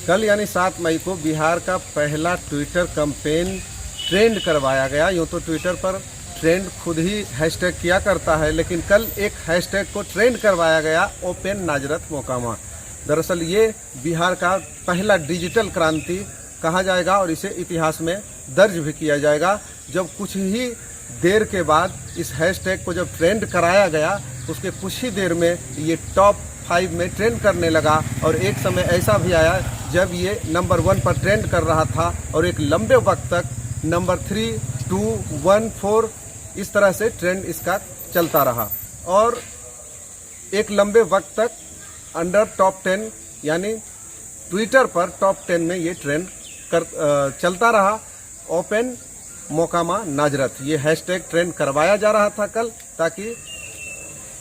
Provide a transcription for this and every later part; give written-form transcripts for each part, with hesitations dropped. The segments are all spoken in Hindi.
कल यानी 7 मई को बिहार का पहला ट्विटर कैंपेन ट्रेंड करवाया गया। यूँ तो ट्विटर पर ट्रेंड खुद ही हैशटैग किया करता है, लेकिन कल एक हैशटैग को ट्रेंड करवाया गया, ओपन नाजरत मोकामा। दरअसल ये बिहार का पहला डिजिटल क्रांति कहा जाएगा और इसे इतिहास में दर्ज भी किया जाएगा। जब कुछ ही देर के बाद इस हैशटैग को जब ट्रेंड कराया गया, उसके कुछ ही देर में ये टॉप 5 में ट्रेंड करने लगा और एक समय ऐसा भी आया जब ये नंबर 1 पर ट्रेंड कर रहा था और एक लंबे वक्त तक नंबर 3, 2, 1, 4 इस तरह से ट्रेंड इसका चलता रहा और एक लंबे वक्त तक अंडर टॉप 10 यानी ट्विटर पर टॉप 10 में ये ट्रेंड चलता रहा। ओपन मोकामा नाजरत ये हैशटैग ट्रेंड करवाया जा रहा था कल, ताकि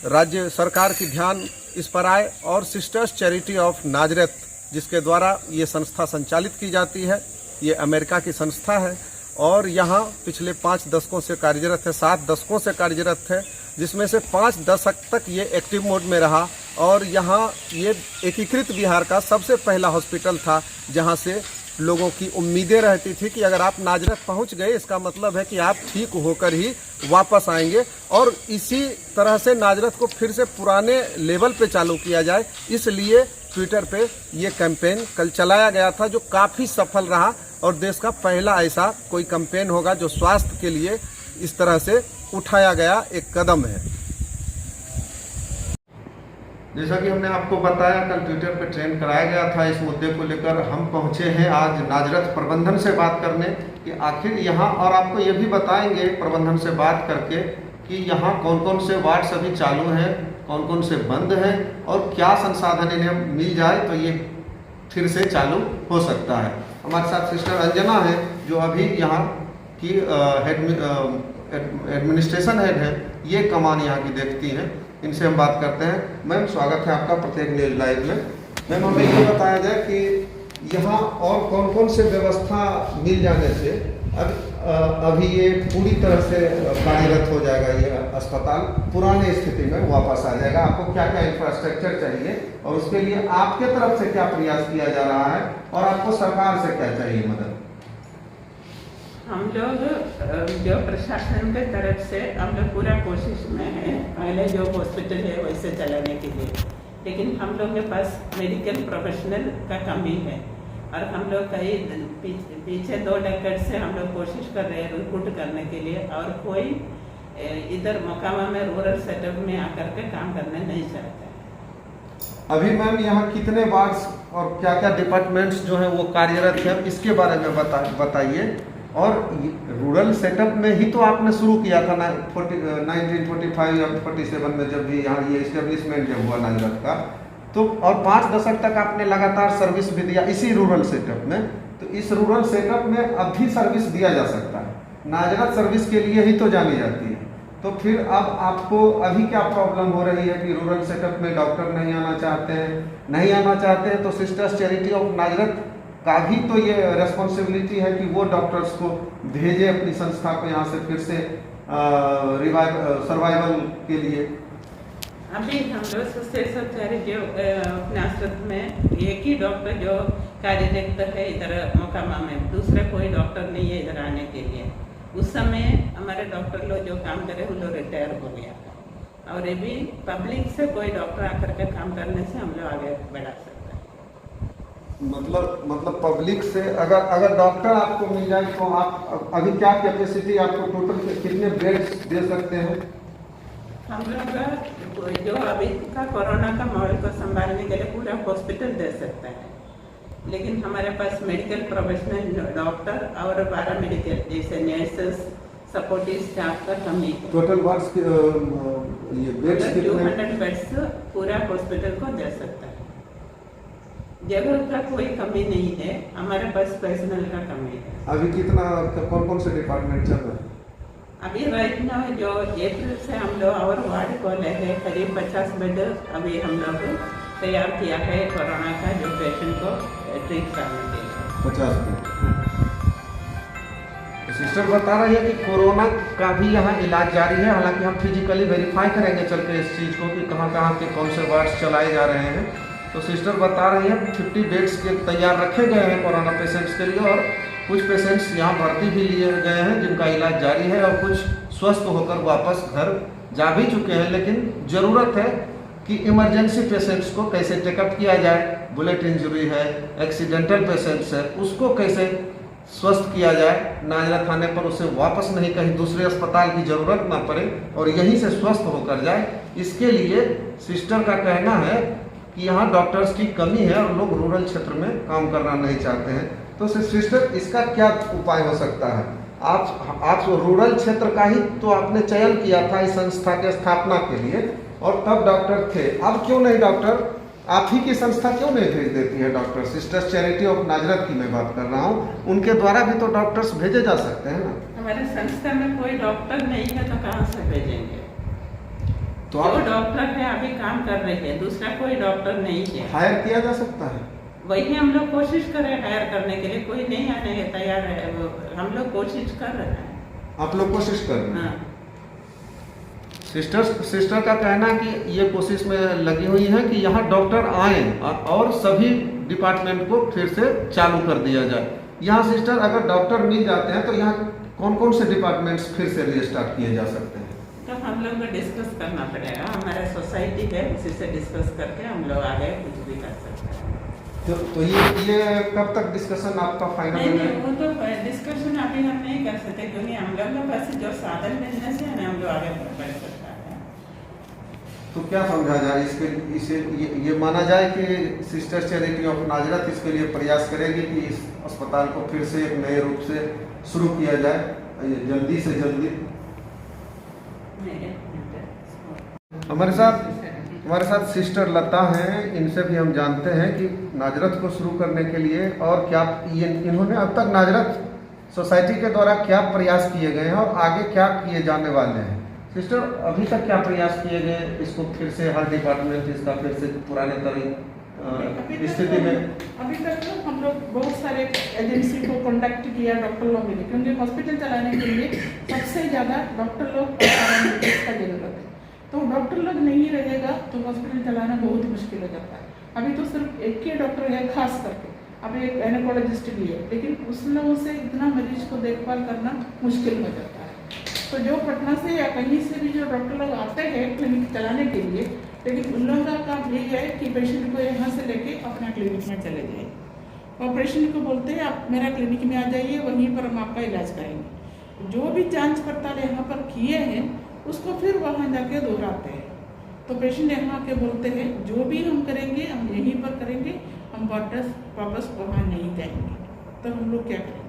राज्य सरकार की ध्यान इस पर आए और सिस्टर्स चैरिटी ऑफ नाजरत जिसके द्वारा ये संस्था संचालित की जाती है, ये अमेरिका की संस्था है और यहाँ पिछले 5 दशकों से कार्यरत है, 7 दशकों से कार्यरत है, जिसमें से 5 दशक तक ये एक्टिव मोड में रहा और यहाँ ये एकीकृत बिहार का सबसे पहला हॉस्पिटल था जहाँ से लोगों की उम्मीदें रहती थी कि अगर आप नाजरत पहुँच गए इसका मतलब है कि आप ठीक होकर ही वापस आएंगे और इसी तरह से नाजरत को फिर से पुराने लेवल पे चालू किया जाए। इसलिए ट्विटर पे ये कैंपेन कल चलाया गया था जो काफ़ी सफल रहा और देश का पहला ऐसा कोई कैंपेन होगा जो स्वास्थ्य के लिए इस तरह से उठाया गया एक कदम है। जैसा कि हमने आपको बताया कल ट्विटर पे ट्रेंड कराया गया था, इस मुद्दे को लेकर हम पहुंचे हैं आज नाजरत प्रबंधन से बात करने कि आखिर यहाँ, और आपको ये भी बताएंगे प्रबंधन से बात करके कि यहाँ कौन कौन से वार्ड सभी चालू हैं, कौन कौन से बंद हैं और क्या संसाधन इन्हें मिल जाए तो ये फिर से चालू हो सकता है। हमारे साथ सिस्टर अंजना है जो अभी यहाँ की एडमिनिस्ट्रेशन हेड है, ये कमान यहाँ की देखती हैं, इनसे हम बात करते हैं। मैम स्वागत है आपका प्रत्येक न्यूज लाइव में। मैम हमें ये बताया जाए कि यहाँ और कौन कौन से व्यवस्था मिल जाने से अभी ये पूरी तरह से कार्यरत हो जाएगा, ये अस्पताल पुराने स्थिति में वापस आ जाएगा। आपको क्या क्या इंफ्रास्ट्रक्चर चाहिए और उसके लिए आपके तरफ से क्या प्रयास किया जा रहा है और आपको सरकार से क्या चाहिए मदद? हम लोग जो प्रशासन के तरफ से हम लोग पूरा कोशिश में है पहले जो हॉस्पिटल है वैसे चलाने के लिए, लेकिन हम लोग के पास मेडिकल प्रोफेशनल का कमी है और हम लोग कई पीछे 2 डेकेड से हम लोग कोशिश कर रहे हैं रिक्रूट करने के लिए और कोई इधर मोकामा में रूरल सेटअप में आकर के काम करने नहीं चाहता। अभी मैम यहाँ कितने वार्ड्स और क्या क्या डिपार्टमेंट्स जो हैं वो कार्यरत हैं, इसके बारे में बताइए। और रूरल सेटअप में ही तो आपने शुरू किया था 1945 या 47 में जब भी यहाँ ये इस्टेब्लिशमेंट जब हुआ नाजरत का, तो और 5 दशक तक आपने लगातार सर्विस भी दिया इसी रूरल सेटअप में। तो इस रूरल सेटअप में अब भी सर्विस दिया जा सकता है, नाजरत सर्विस के लिए ही तो जानी जाती है। तो फिर अब आपको अभी क्या प्रॉब्लम हो रही है कि रूरल सेटअप में डॉक्टर नहीं आना चाहते हैं तो सिस्टर्स चैरिटी ऑफ नाजरत का भी तो ये रेस्पॉन्सिबिलिटी है कि वो डॉक्टर्स को भेजे अपनी संस्था को यहाँ से फिर से सर्वाइवल के लिए। अभी हम लोग सिस्टर्स चैरिटी अपने आश्रम में एक ही डॉक्टर जो कार्यरत है इधर मोकामा में, दूसरे कोई डॉक्टर नहीं है इधर आने के लिए। उस समय हमारे डॉक्टर लोग जो काम करे वो लोग रिटायर हो गया था और ये भी पब्लिक से कोई डॉक्टर आकर के काम करने से हम लोग आगे बढ़ा सकते हैं। मतलब पब्लिक से अगर डॉक्टर आपको मिल जाए तो आप अभी क्या कैपेसिटी आपको टोटल कितने बेड्स दे सकते हैं? हम लोग जो अभी का कोरोना का माहौल को संभालने के लिए पूरा हॉस्पिटल दे सकते हैं, लेकिन हमारे पास मेडिकल प्रोफेशनल डॉक्टर और पैरामेडिकल जैसे नर्सेस सपोर्टिव स्टाफ का कमी है। टोटल वार्ड्स ये बेड्स 200 बेड्स पूरा हॉस्पिटल को दे सकता है। जगह का कोई कमी नहीं है, हमारे पास पर्सनल का कमी है। अभी कितना कौन कौन से डिपार्टमेंट चल रहे हैं? अभी राइट नाउ जो अप्रैल से हम लोग और वार्ड को लेके करीब 50 बेड अभी हम लोग तैयार किया है कोरोना का जो पेशेंट को ट्रीट करने के लिए 50 बेड। सिस्टर बता रही है कि कोरोना का भी यहाँ इलाज जारी है, हालांकि हम फिजिकली वेरीफाई करेंगे चल के इस चीज़ को कि कहाँ कहाँ के कौन से वार्ड्स चलाए जा रहे हैं। तो सिस्टर बता रही है 50 बेड्स के तैयार रखे गए हैं कोरोना पेशेंट्स के लिए, और कुछ पेशेंट्स यहाँ भर्ती भी लिए गए हैं जिनका इलाज जारी है, और कुछ स्वस्थ होकर वापस घर जा भी चुके हैं। लेकिन ज़रूरत है कि इमरजेंसी पेशेंट्स को कैसे टेकअप किया जाए, बुलेट इंजरी है, एक्सीडेंटल पेशेंट्स है, उसको कैसे स्वस्थ किया जाए, नाजरत आने पर उसे वापस नहीं कहीं दूसरे अस्पताल की ज़रूरत ना पड़े और यहीं से स्वस्थ होकर जाए। इसके लिए सिस्टर का कहना है कि यहाँ डॉक्टर्स की कमी है और लोग रूरल क्षेत्र में काम करना नहीं चाहते हैं। तो सिस्टर, इसका क्या उपाय हो सकता है? आप रूरल क्षेत्र का ही तो आपने चयन किया था इस संस्था के स्थापना के लिए, और तब डॉक्टर थे, अब क्यों नहीं डॉक्टर? आप ही की संस्था क्यों नहीं भेज देती है डॉक्टर? सिस्टर्स चैरिटी ऑफ नाजरत की मैं बात कर रहा हूँ, उनके द्वारा भी तो डॉक्टर्स भेजे जा सकते हैं ना। हमारे संस्था में कोई डॉक्टर नहीं है तो कहाँ से भेजेंगे? तो जो डॉक्टर है अभी काम कर रहे हैं, दूसरा कोई डॉक्टर नहीं है। हायर किया जा सकता है, वही हम लोग कोशिश कर रहे हैं हायर करने के लिए, कोई नहीं आने के तैयार है। हम लोग कोशिश कर रहे हैं। आप लोग कोशिश कर रहे हैं? हाँ। सिस्टर का कहना है कि ये कोशिश में लगी हुई है कि यहाँ डॉक्टर आए और सभी डिपार्टमेंट को फिर से चालू कर दिया जाए। यहाँ सिस्टर, अगर डॉक्टर मिल जाते हैं तो यहाँ कौन कौन से डिपार्टमेंट्स फिर से रीस्टार्ट किए जा सकते हैं? तो हम लोग को डिस्कस करना पड़ेगा, हमारा सोसाइटी है, उसी से डिस्कस करके हम लोग आगे कुछ भी कर सकते हैं। तो ये कब तक डिस्कशन आपका फाइनल है? नहीं, वो तो डिस्कशन अभी हम नहीं कर सकते, क्योंकि हम लोग के पास जो साधन मिलने से हम लोग आगे बढ़ सकता है। तो क्या समझा जाए इसे ये माना जाए कि सिस्टर्स चैरिटी ऑफ नाजरत इसके लिए प्रयास करेगी कि इस अस्पताल को फिर से एक नए रूप से शुरू किया जाए जल्दी से जल्दी। हमारे साथ सिस्टर लता हैं, इनसे भी हम जानते हैं कि नाजरत को शुरू करने के लिए और क्या इन्होंने अब तक नाजरत सोसाइटी के द्वारा क्या प्रयास किए गए हैं और आगे क्या किए जाने वाले हैं। सिस्टर, अभी तक क्या प्रयास किए गए इसको फिर से हर डिपार्टमेंट इसका फिर से पुराने स्थिति में? अभी तक तो हम लोग बहुत सारे एजेंसी को कॉन्टैक्ट किया डॉक्टर लोग ने, क्योंकि हॉस्पिटल चलाने के लिए सबसे ज़्यादा डॉक्टर लोग का जरूरत है। तो डॉक्टर लोग नहीं रहेगा तो हॉस्पिटल चलाना बहुत मुश्किल हो जाता है। अभी तो सिर्फ एक ही डॉक्टर है, खास करके अभी एक गायनेकोलॉजिस्ट भी है, लेकिन उस लोगों से इतना मरीज को देखभाल करना मुश्किल हो जाता है। तो जो पटना से या कहीं से भी जो डॉक्टर लोग आते हैं क्लिनिक चलाने के लिए, लेकिन उन लोगों का काम यही है कि पेशेंट को यहाँ से लेके अपना क्लिनिक में चले जाए, और पेशेंट को बोलते हैं आप मेरा क्लिनिक में आ जाइए, वहीं पर हम आपका इलाज करेंगे। जो भी जांच पड़ताल यहाँ पर किए हैं उसको फिर वहाँ जाके दोहराते हैं। तो पेशेंट यहाँ आके बोलते हैं जो भी हम करेंगे हम यहीं पर करेंगे, हम वापस वहाँ नहीं जाएंगे। तो हम लोग क्या करेंगे?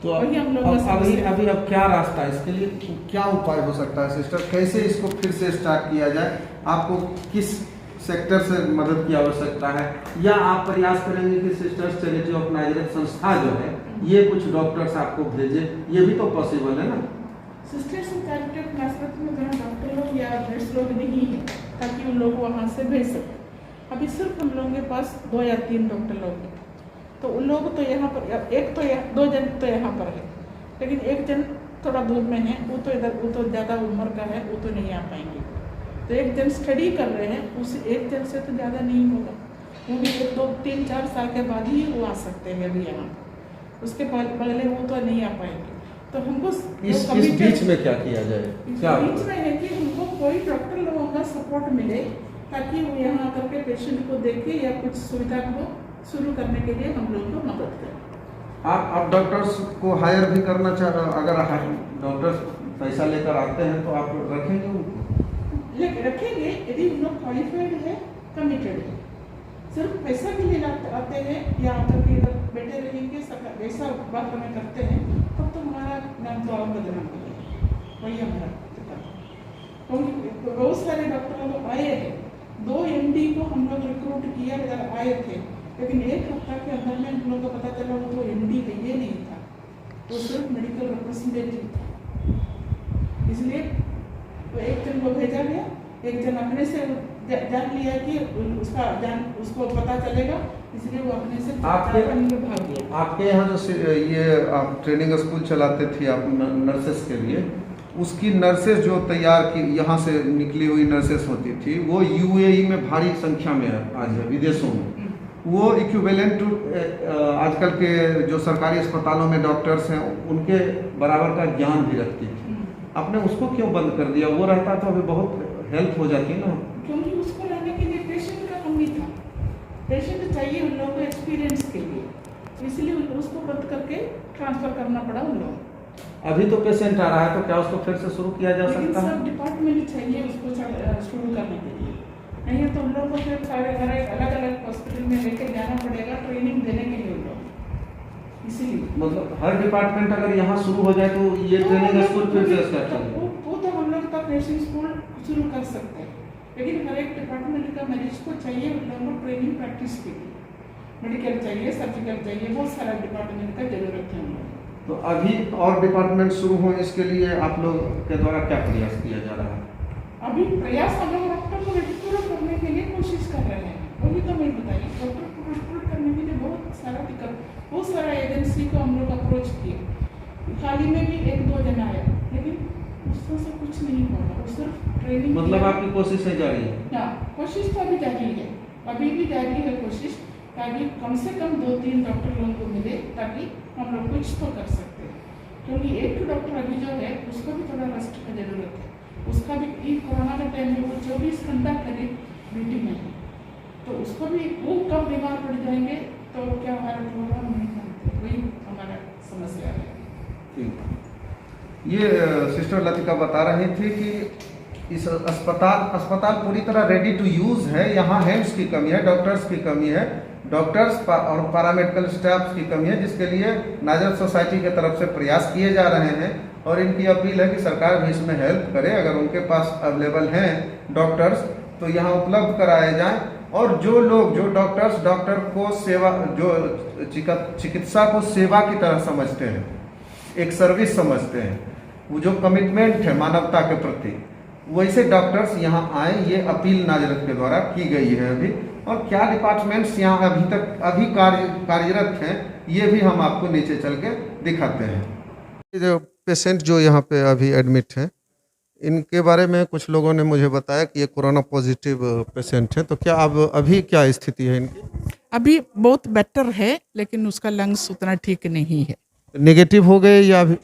तो अभी क्या रास्ता है इसके लिए, क्या उपाय हो सकता है सिस्टर? कैसे इसको फिर से स्टार्ट किया जाए? आपको किस सेक्टर से मदद की आवश्यकता है, या आप प्रयास करेंगे कि सिस्टर्स चैरिटी ऑफ नाजरत संस्था जो है ये कुछ डॉक्टर्स आपको भेजे? ये भी तो पॉसिबल है ना। सिस्टर्स चैरिटी ऑफ नाजरत में जहाँ डॉक्टर लोग या नर्स लोग नहीं है ताकि उन लोग वहाँ से भेज सकें। अभी सिर्फ हम लोगों के पास 2 या 3 डॉक्टर लोग हैं, तो उन लोग तो यहाँ पर 2 जन तो यहाँ पर है, लेकिन 1 जन थोड़ा दूर में है, वो तो ज़्यादा उम्र का है, वो तो नहीं आ पाएंगे। तो 1 जन स्टडी कर रहे हैं, उस 1 जन से तो ज़्यादा नहीं होगा, वो भी 1, 2, 3, 4 साल के बाद ही वो आ सकते हैं अभी यहाँ, उसके पहले वो तो नहीं आ पाएंगे। तो हमको इस बीच में क्या किया जाए? क्या बीच में है कि हमको कोई डॉक्टर लोगों का सपोर्ट मिले ताकि वो यहाँ आकर के पेशेंट को देखे या कुछ सुविधा को शुरू करने के लिए हम लोग को मदद करें। आप डॉक्टर्स को हायर भी करना चाह, अगर डॉक्टर्स पैसा लेकर आते हैं तो आप रखेंगे उनको? रखेंगे यदि उन लोग क्वालिफाइड है, कमिटेड है। सिर्फ पैसा के लिए आते हैं या आकर के इधर बैठे रहेंगे ऐसा बात हमें करते हैं, तब तो हमारा नाम तो और बदनाम करेगा, वही हमारा क्योंकि बहुत सारे डॉक्टर लोग आए हैं। 2 MD को हम लोग रिक्रूट किया, इधर आए थे, लेकिन 1 हफ्ता के अंदर में हम लोग को पता चला वो तो MD है ये नहीं था, वो सिर्फ मेडिकल रिप्रेजेंटेटिव था। इसलिए तो 1 जन को भेजा गया, 1 जन अपने से जान लिया कि उसको पता चलेगा, इसलिए वो अपने से भाग गया। आपके यहाँ जो ये आप ट्रेनिंग स्कूल चलाते थे आप नर्सेस के लिए, उसकी नर्सेस जो तैयार की यहाँ से निकली हुई नर्सेस होती थी वो यूएई में भारी संख्या में है आज है विदेशों में। वो इक्विवेलेंट टू आजकल के जो सरकारी अस्पतालों में डॉक्टर्स हैं उनके बराबर का ज्ञान भी रखती थी। आपने उसको क्यों बंद कर दिया? वो रहता तो अभी बहुत हेल्प हो जाती ना। क्योंकि उसको लाने के लिए पेशेंट का कमी था। पेशेंट चाहिए उन लोगों को एक्सपीरियंस के लिए, इसलिए उसको बंद करके ट्रांसफर करना पड़ा उन लोगों को। अभी तो पेशेंट आ रहा है तो क्या उसको फिर से शुरू किया जा लेकिन सकता है? सब डिपार्टमेंट चाहिए उसको शुरू करने के लिए, नहीं है तो उन लोगों को फिर सारे अलग अलग हॉस्पिटल में लेके जाना पड़ेगा ट्रेनिंग देने के लिए उन लोग। इसीलिए मतलब हर डिपार्टमेंट अगर यहाँ शुरू हो जाए तो ये ट्रेनिंग स्कूल फिर से स्टार्ट करें। वो तो हम लोग तक नर्सिंग स्कूल शुरू कर सकते हैं, लेकिन हर एक डिपार्टमेंट का मरीज को चाहिए उन लोगों को ट्रेनिंग प्रैक्टिस के लिए। मेडिकल चाहिए, सर्जिकल चाहिए, बहुत सारा डिपार्टमेंट का जरूरत है हम लोग। तो अभी और डिपार्टमेंट शुरू हो इसके लिए आप लोग के द्वारा क्या प्रयास किया जा रहा है? अभी प्रयास हम लोग डॉक्टर को रिक्रूट करने के लिए कोशिश कर रहे हैं। वही तो मैं बताइए, डॉक्टर को रिक्रूट करने के लिए बहुत सारा दिक्कत, बहुत सारा एजेंसी को हम लोग अप्रोच किए। हाल ही में भी 1-2 जन आया, लेकिन उससे से कुछ नहीं होगा। वो सिर्फ ट्रेनिंग मतलब आपकी कोशिशें जारी है? हाँ, कोशिश तो अभी जारी है, अभी भी जारी है कोशिश, ताकि कम से कम 2-3 डॉक्टर लोगों को मिले, ताकि हम लोग कुछ तो कर सकते हैं। क्योंकि एक डॉक्टर अभी जो है उसको भी थोड़ा रेस्ट की जरूरत है। उसका भी कोरोना के टाइम में वो 24 घंटा करीब ड्यूटी में है, तो उसको भी वो कब बीमार पड़ जाएंगे तो क्या हमारा होगा हम नहीं जानते। वही हमारा समस्या है। ये सिस्टर लतिका बता रही थी कि इस अस्पताल पूरी तरह रेडी टू यूज़ है। यहाँ हेल्थ की कमी है, डॉक्टर्स की कमी है, डॉक्टर्स और पैरामेडिकल स्टाफ की कमी है, जिसके लिए नाजरत सोसाइटी के तरफ से प्रयास किए जा रहे हैं। और इनकी अपील है कि सरकार भी इसमें हेल्प करे। अगर उनके पास अवेलेबल हैं डॉक्टर्स तो यहाँ उपलब्ध कराए जाएं। और जो लोग डॉक्टर को सेवा, जो चिकित्सा को सेवा की तरह समझते हैं, एक सर्विस समझते हैं, वो जो कमिटमेंट है मानवता के प्रति, वैसे डॉक्टर्स यहाँ आए, ये अपील नाजरत के द्वारा की गई है अभी। और क्या डिपार्टमेंट्स यहाँ अभी कार्यरत हैं ये भी हम आपको नीचे चल के दिखाते हैं। जो पेशेंट जो यहाँ पे अभी एडमिट हैं, इनके बारे में कुछ लोगों ने मुझे बताया कि ये कोरोना पॉजिटिव पेशेंट हैं। तो क्या अब अभी क्या स्थिति है इनकी? अभी बहुत बेटर है, लेकिन उसका लंग्स उतना ठीक नहीं है। नेगेटिव हो गए या अभी?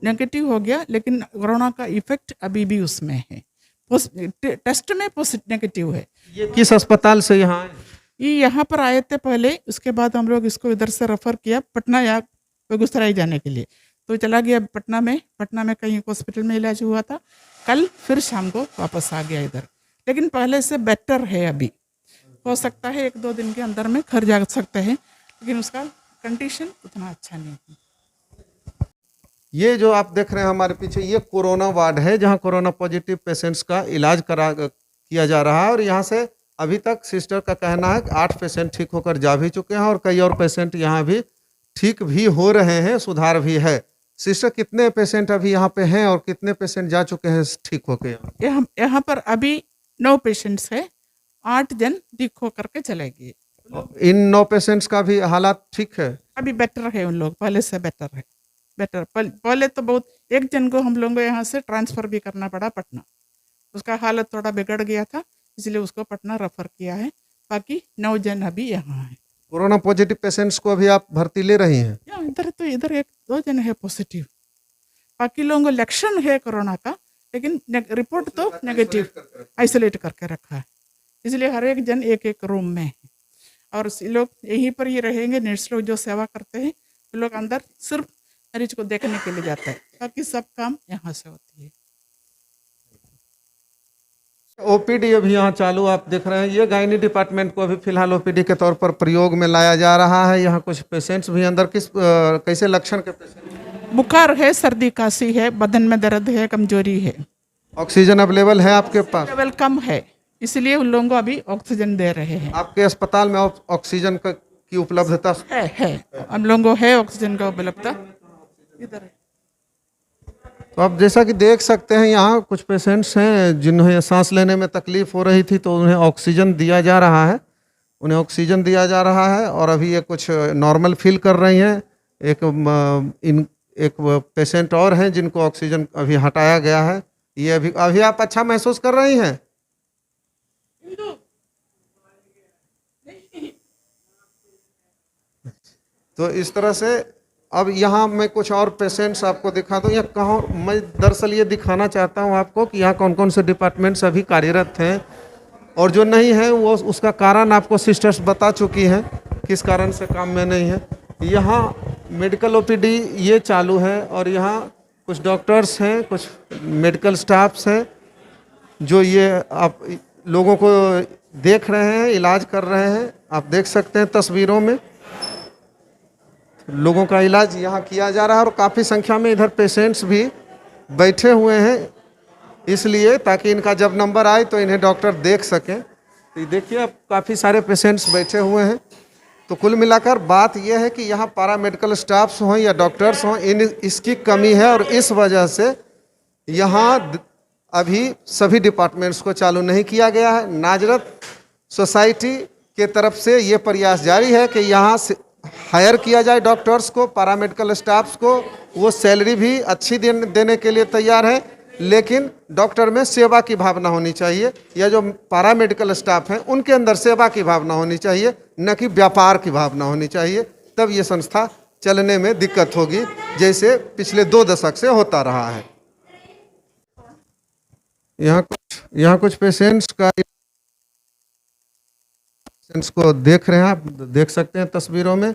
नेगेटिव हो गया, लेकिन कोरोना का इफेक्ट अभी भी उसमें है। टेस्ट में नेगेटिव है। ये किस अस्पताल से यहाँ आए? ये यहाँ पर आए थे पहले, उसके बाद हम लोग इसको इधर से रेफर किया पटना या बेगूसराय जाने के लिए, तो चला गया पटना में कहीं हॉस्पिटल में इलाज हुआ था। कल फिर शाम को वापस आ गया इधर, लेकिन पहले से बेटर है। अभी हो सकता है 1-2 दिन के अंदर में घर जा सकते हैं, लेकिन उसका कंडीशन उतना अच्छा नहीं है। ये जो आप देख रहे हैं हमारे पीछे, ये कोरोना वार्ड है जहां कोरोना पॉजिटिव पेशेंट्स का इलाज किया जा रहा है। और यहाँ से अभी तक सिस्टर का कहना है कि 8 पेशेंट ठीक होकर जा भी चुके हैं और कई और पेशेंट यहाँ भी ठीक भी हो रहे हैं, सुधार भी है। सिस्टर, कितने पेशेंट अभी यहाँ पे हैं और कितने पेशेंट जा चुके हैं ठीक होकर? यहाँ पर अभी 9 पेशेंट्स है, 8 जन ठीक होकर के चले गए। इन 9 पेशेंट्स का भी हालात ठीक है? अभी बेटर है, उन लोग पहले से बेटर है। पहले तो बहुत, एक जन को हम लोगों को यहाँ से ट्रांसफर भी करना पड़ा पटना, उसका हालत थोड़ा बिगड़ गया था, इसलिए उसको पटना रेफर किया है। बाकी 9 जन अभी यहाँ है। कोरोना पॉजिटिव पेशेंट्स को अभी आप भर्ती ले रही हैं? इधर 1-2 जन है पॉजिटिव, बाकी लोगों को लक्षण है कोरोना का, लेकिन रिपोर्ट तो नेगेटिव, आइसोलेट करके रखा है। इसलिए हर एक जन एक रूम में है, और लोग यहीं पर ही रहेंगे। नर्स लोग जो सेवा करते हैं, वो लोग अंदर सिर्फ मरीज को देखने के लिए जाता है, बाकी सब काम यहाँ से होती है। ओपीडी अभी यहाँ चालू आप देख रहे हैं। ये गायनी डिपार्टमेंट को अभी फिलहाल ओपीडी के तौर पर प्रयोग में लाया जा रहा है। यहाँ कुछ पेशेंट्स भी अंदर कैसे लक्षण के पेशेंट? बुखार है, सर्दी खांसी है, बदन में दर्द है, कमजोरी है। ऑक्सीजन अवेलेबल है आपके पास? लेवल कम है, इसलिए उन लोगों को अभी ऑक्सीजन दे रहे हैं। आपके अस्पताल में ऑक्सीजन की उपलब्धता है हम लोगों को है ऑक्सीजन का उपलब्धता इधर है। तो आप जैसा कि देख सकते हैं यहाँ कुछ पेशेंट्स हैं जिन्हें सांस लेने में तकलीफ हो रही थी, तो उन्हें ऑक्सीजन दिया जा रहा है। और अभी ये कुछ नॉर्मल फील कर रही हैं। एक पेशेंट और हैं जिनको ऑक्सीजन अभी हटाया गया है। ये अभी आप अच्छा महसूस कर रही हैं? तो इस तरह से अब यहाँ मैं कुछ और पेशेंट्स आपको दिखा दूँ। यहाँ कहाँ, मैं दरअसल ये दिखाना चाहता हूँ आपको कि यहाँ कौन कौन से डिपार्टमेंट्स अभी कार्यरत हैं, और जो नहीं है वो उसका कारण आपको सिस्टर्स बता चुकी हैं किस कारण से काम में नहीं है। यहाँ मेडिकल ओपीडी ये चालू है, और यहाँ कुछ डॉक्टर्स हैं, कुछ मेडिकल स्टाफ्स हैं जो ये आप लोगों को देख रहे हैं, इलाज कर रहे हैं। आप देख सकते हैं तस्वीरों में लोगों का इलाज यहाँ किया जा रहा है, और काफ़ी संख्या में इधर पेशेंट्स भी बैठे हुए हैं, इसलिए ताकि इनका जब नंबर आए तो इन्हें डॉक्टर देख सकें। तो देखिए अब काफ़ी सारे पेशेंट्स बैठे हुए हैं। तो कुल मिलाकर बात यह है कि यहाँ पारा मेडिकल स्टाफ्स हों या डॉक्टर्स हों, इसकी कमी है, और इस वजह से यहाँ अभी सभी डिपार्टमेंट्स को चालू नहीं किया गया है। नाजरत सोसाइटी के तरफ से ये प्रयास जारी है कि यहाँ से हायर किया जाए डॉक्टर्स को, पैरामेडिकल स्टाफ्स को। वो सैलरी भी अच्छी देने के लिए तैयार है, लेकिन डॉक्टर में सेवा की भावना होनी चाहिए, या जो पैरामेडिकल स्टाफ हैं उनके अंदर सेवा की भावना होनी चाहिए, न कि व्यापार की भावना होनी चाहिए। तब ये संस्था चलने में दिक्कत होगी, जैसे पिछले 2 दशक से होता रहा है। यहाँ कुछ पेशेंट्स को देख रहे हैं, आप देख सकते हैं तस्वीरों में।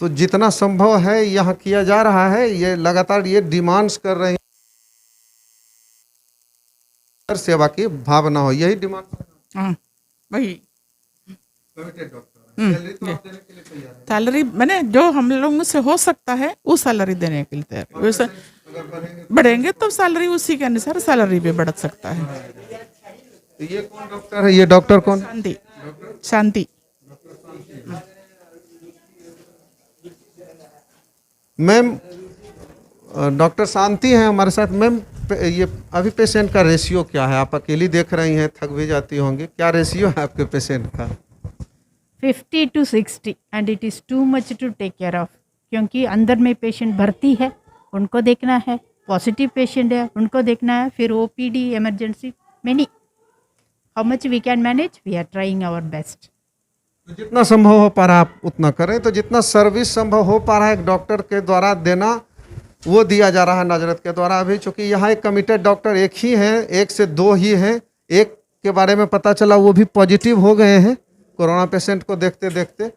तो जितना संभव है यहाँ किया जा रहा है। ये लगातार ये डिमांड्स कर रहे हैं, सेवा की भावना हो, यही डिमांड। हाँ वही कमिटेड डॉक्टर सैलरी मैंने जो हम लोगों से हो सकता है वो सैलरी देने के लिए तैयार। वैसे बढ़ेंगे तो सैलरी उसी के अनुसार सैलरी भी बढ़ सकता है। ये कौन डॉक्टर है? ये डॉक्टर कौन? शांति। मैम डॉक्टर शांति हैं हमारे साथ। मैम ये अभी पेशेंट का रेशियो क्या है? आप अकेली देख रही हैं, थक भी जाती होंगी। क्या रेशियो है आपके पेशेंट का? 50 to 60 and it is too much to take care of, क्योंकि अंदर में पेशेंट भर्ती है, उनको देखना है, पॉजिटिव पेशेंट है उनको देखना है, फिर OPD, emergency, many. How much we can manage, we are trying our best. तो जितना संभव हो पा रहा है आप उतना करें। तो जितना सर्विस संभव हो पा रहा है एक डॉक्टर के द्वारा देना, वो दिया जा रहा है नाजरत के द्वारा। अभी चूँकि यहाँ एक कमिटेड डॉक्टर एक ही हैं, 1 से 2 ही हैं। एक के बारे में पता चला वो भी पॉजिटिव हो गए हैं कोरोना पेशेंट को देखते देखते।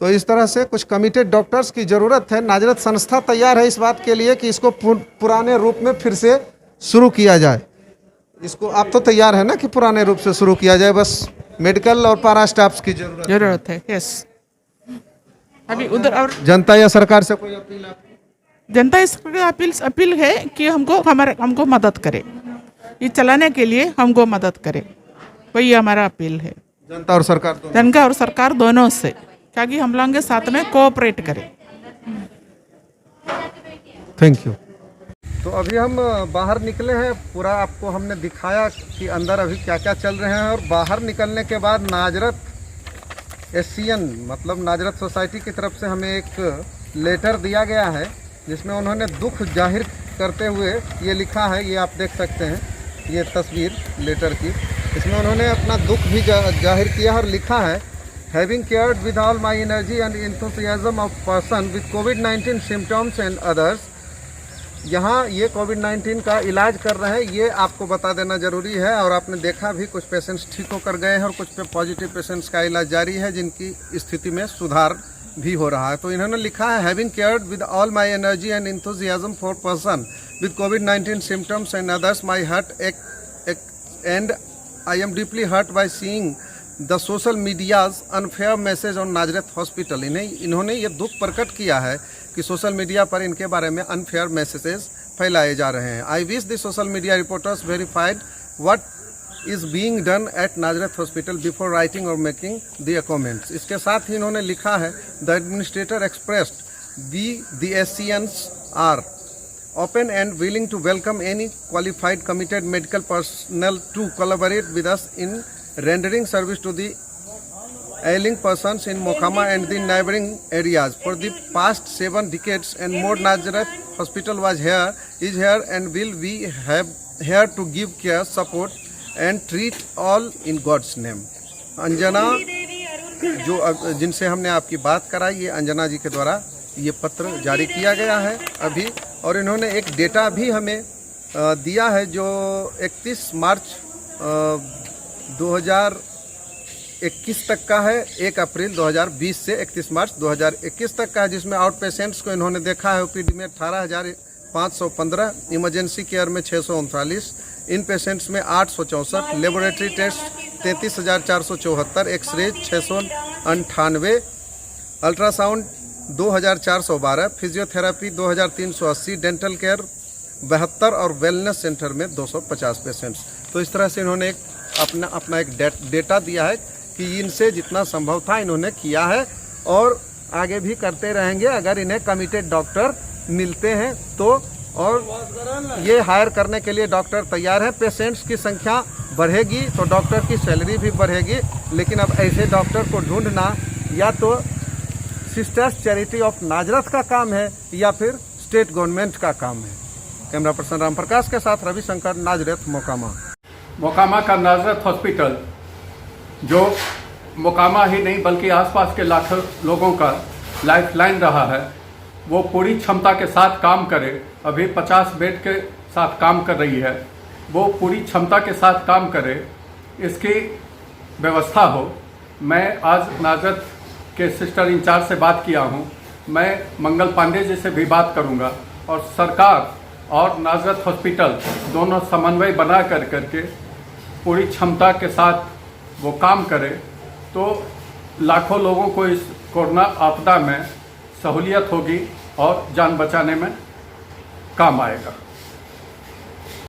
तो इस तरह से कुछ कमिटेड डॉक्टर्स की ज़रूरत है। नाजरत संस्था तैयार है इस बात के लिए कि इसको पुराने रूप में फिर से शुरू किया जाए। इसको आप तो तैयार है ना कि पुराने रूप से शुरू किया जाए, बस मेडिकल और पारा स्टाफ्स की जरूरत है। यस। अभी उधर और जनता या सरकार से कोई अपील? जनता इस अपील है कि हमको मदद करे, ये चलाने के लिए हमको मदद करे, वही हमारा अपील है। जनता और सरकार दोनों से, ताकि हम लोग के साथ में कोऑपरेट करें। Thank you. तो अभी हम बाहर निकले हैं, पूरा आपको हमने दिखाया कि अंदर अभी क्या क्या चल रहे हैं। और बाहर निकलने के बाद नाजरत SCN मतलब नाजरत सोसाइटी की तरफ से हमें एक लेटर दिया गया है, जिसमें उन्होंने दुख जाहिर करते हुए ये लिखा है। ये आप देख सकते हैं, ये तस्वीर लेटर की। इसमें उन्होंने अपना दुख भी जाहिर किया और लिखा है, having cared with all my energy and enthusiasm of person with कोविड-19 सिम्टम्स एंड अदर्स। यहाँ ये कोविड-19 का इलाज कर रहे हैं, ये आपको बता देना ज़रूरी है। और आपने देखा भी कुछ पेशेंट्स ठीक होकर गए हैं और कुछ पे पॉजिटिव पेशेंट्स का इलाज जारी है, जिनकी स्थिति में सुधार भी हो रहा है। तो इन्होंने लिखा है, having cared with all my energy and enthusiasm for person with कोविड-19 symptoms and others, my heart and I am deeply hurt by seeing the social medias unfair message on Nazareth hospital. इन्होंने ये दुख प्रकट किया है कि सोशल मीडिया पर इनके बारे में अनफेयर मैसेजेस फैलाए जा रहे हैं। I wish the social media reporters verified what is being done at Nazareth hospital before writing और मेकिंग द कमेंट्स। इसके साथ ही इन्होंने लिखा है, the administrator expressed the SCNs are open and willing to welcome any qualified committed medical personnel to collaborate with us in rendering service to the ailing persons in Mokama and the neighboring areas. For the past 7 decades and more, Nazareth Hospital is here and will be here to give care, support and treat all in God's name. Anjana जिनसे हमने आपकी बात कराई, ये अंजना जी के द्वारा ये पत्र जारी किया गया है अभी, और इन्होंने एक डेटा भी हमें दिया है जो 31 मार्च 2021 तक का है, 1 अप्रैल 2020 से 31 मार्च 2021 तक का है, जिसमें आउट पेशेंट्स को इन्होंने देखा है ओपीडी में 18,515, इमरजेंसी केयर में 639, इन पेशेंट्स में 864, laboratory test 33,474, x ray 698, ultrasound 2,412, physiotherapy 2,380, dental care 72 और वेलनेस सेंटर में 250 पेशेंट्स। तो इस तरह से इन्होंने अपना एक डेटा दिया है कि इनसे जितना संभव था इन्होंने किया है और आगे भी करते रहेंगे अगर इन्हें कमिटेड डॉक्टर मिलते हैं तो, और ये हायर करने के लिए डॉक्टर तैयार हैं। पेशेंट्स की संख्या बढ़ेगी तो डॉक्टर की सैलरी भी बढ़ेगी, लेकिन अब ऐसे डॉक्टर को ढूंढना या तो सिस्टर्स चैरिटी ऑफ नाजरत का काम है या फिर स्टेट गवर्नमेंट का काम है। कैमरा पर्सन राम प्रकाश के साथ रविशंकर, नाजरत, मोकामा। मोकामा का नाजरत हॉस्पिटल जो मोकामा ही नहीं बल्कि आसपास के लाखों लोगों का लाइफलाइन रहा है, वो पूरी क्षमता के साथ काम करे। अभी 50 बेड के साथ काम कर रही है, वो पूरी क्षमता के साथ काम करे, इसकी व्यवस्था हो। मैं आज नाजरत के सिस्टर इंचार्ज से बात किया हूँ, मैं मंगल पांडे जी से भी बात करूँगा और सरकार और नाजरत हॉस्पिटल दोनों समन्वय बना करके पूरी क्षमता के साथ वो काम करे तो लाखों लोगों को इस कोरोना आपदा में सहूलियत होगी और जान बचाने में काम आएगा।